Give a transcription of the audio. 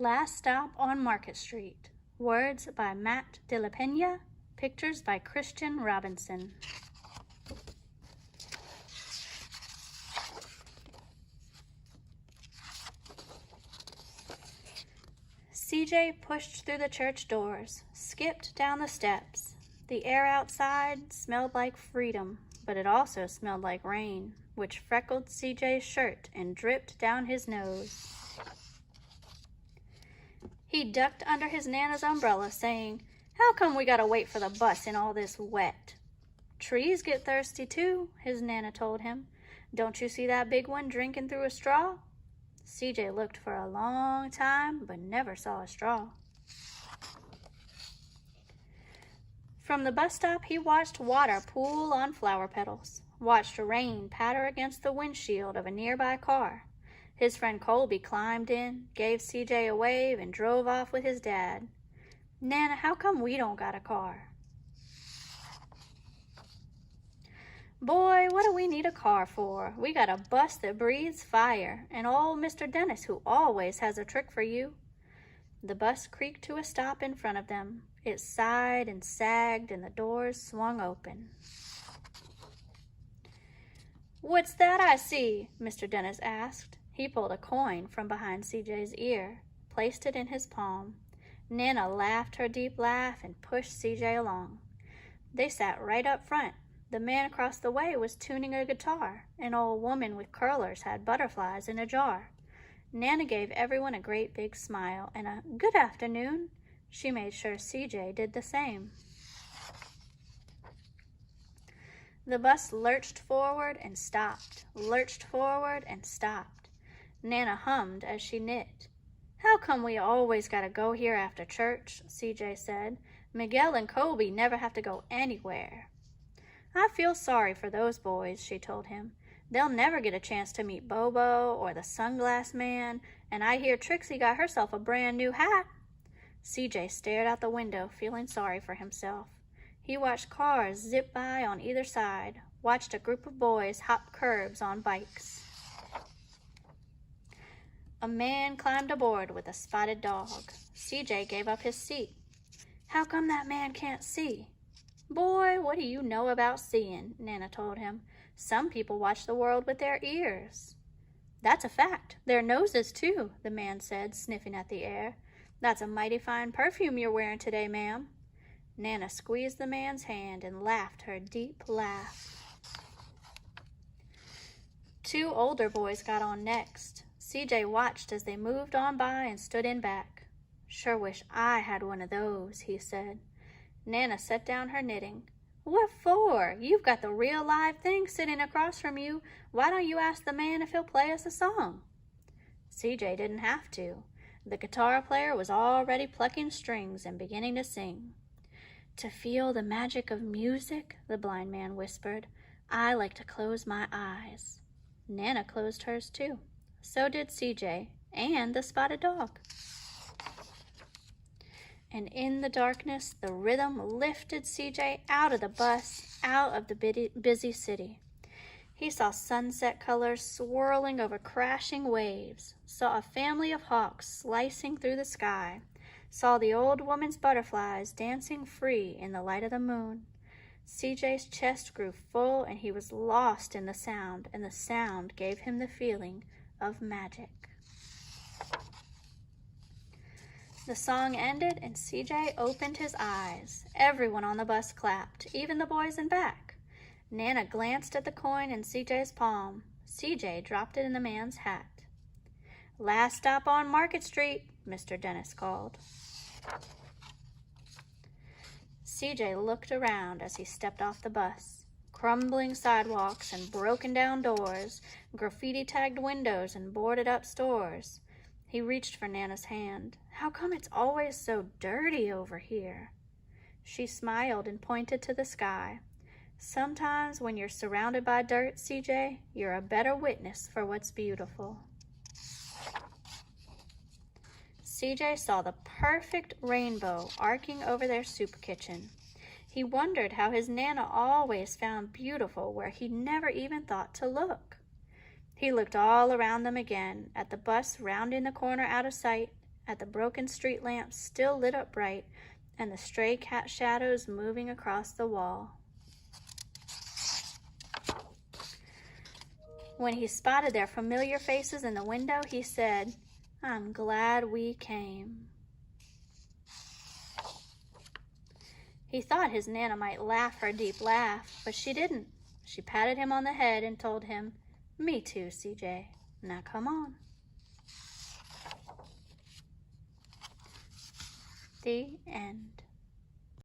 Last Stop on Market Street. Words by Matt de la Peña. Pictures by Christian Robinson. CJ pushed through the church doors, skipped down the steps. The air outside smelled like freedom, but it also smelled like rain, which freckled CJ's shirt and dripped down his nose. He ducked under his Nana's umbrella, saying, "How come we gotta wait for the bus in all this wet?" "Trees get thirsty too," his Nana told him. "Don't you see that big one drinking through a straw?" CJ looked for a long time, but never saw a straw. From the bus stop, he watched water pool on flower petals, watched rain patter against the windshield of a nearby car. His friend Colby climbed in, gave CJ a wave, and drove off with his dad. "Nana, how come we don't got a car?" "Boy, what do we need a car for? We got a bus that breathes fire, and old Mr. Dennis who always has a trick for you." The bus creaked to a stop in front of them. It sighed and sagged, and the doors swung open. "What's that I see?" Mr. Dennis asked. He pulled a coin from behind CJ's ear, placed it in his palm. Nana laughed her deep laugh and pushed CJ along. They sat right up front. The man across the way was tuning a guitar. An old woman with curlers had butterflies in a jar. Nana gave everyone a great big smile and a "good afternoon." She made sure CJ did the same. The bus lurched forward and stopped, lurched forward and stopped. Nana hummed as she knit. "How come we always gotta go here after church?" CJ said. "Miguel and Colby never have to go anywhere." "I feel sorry for those boys," she told him. "They'll never get a chance to meet Bobo or the Sunglass Man, and I hear Trixie got herself a brand new hat." CJ stared out the window, feeling sorry for himself. He watched cars zip by on either side, watched a group of boys hop curbs on bikes. A man climbed aboard with a spotted dog. CJ gave up his seat. "How come that man can't see?" "Boy, what do you know about seeing?" Nana told him. "Some people watch the world with their ears." "That's a fact. Their noses, too," the man said, sniffing at the air. "That's a mighty fine perfume you're wearing today, ma'am." Nana squeezed the man's hand and laughed her deep laugh. Two older boys got on next. CJ watched as they moved on by and stood in back. "Sure wish I had one of those," he said. Nana set down her knitting. "What for? You've got the real live thing sitting across from you. Why don't you ask the man if he'll play us a song?" CJ didn't have to. The guitar player was already plucking strings and beginning to sing. "To feel the magic of music," the blind man whispered, "I like to close my eyes." Nana closed hers too. So did CJ and the spotted dog. And in the darkness, the rhythm lifted CJ out of the bus, out of the busy city. He saw sunset colors swirling over crashing waves, saw a family of hawks slicing through the sky, saw the old woman's butterflies dancing free in the light of the moon. CJ's chest grew full and he was lost in the sound, and the sound gave him the feeling of magic. The song ended and CJ opened his eyes. Everyone on the bus clapped, even the boys in back. Nana glanced at the coin in CJ's palm. CJ dropped it in the man's hat. "Last stop on Market Street," Mr. Dennis called. CJ looked around as he stepped off the bus. Crumbling sidewalks and broken down doors, graffiti-tagged windows and boarded-up stores. He reached for Nana's hand. "How come it's always so dirty over here?" She smiled and pointed to the sky. "Sometimes when you're surrounded by dirt, CJ, you're a better witness for what's beautiful." CJ saw the perfect rainbow arcing over their soup kitchen. He wondered how his Nana always found beautiful where he never even thought to look. He looked all around them again, at the bus rounding the corner out of sight, at the broken street lamps still lit up bright and the stray cat shadows moving across the wall. When he spotted their familiar faces in the window, he said, "I'm glad we came." He thought his Nana might laugh her deep laugh, but she didn't. She patted him on the head and told him, "Me too, CJ. Now come on." The end.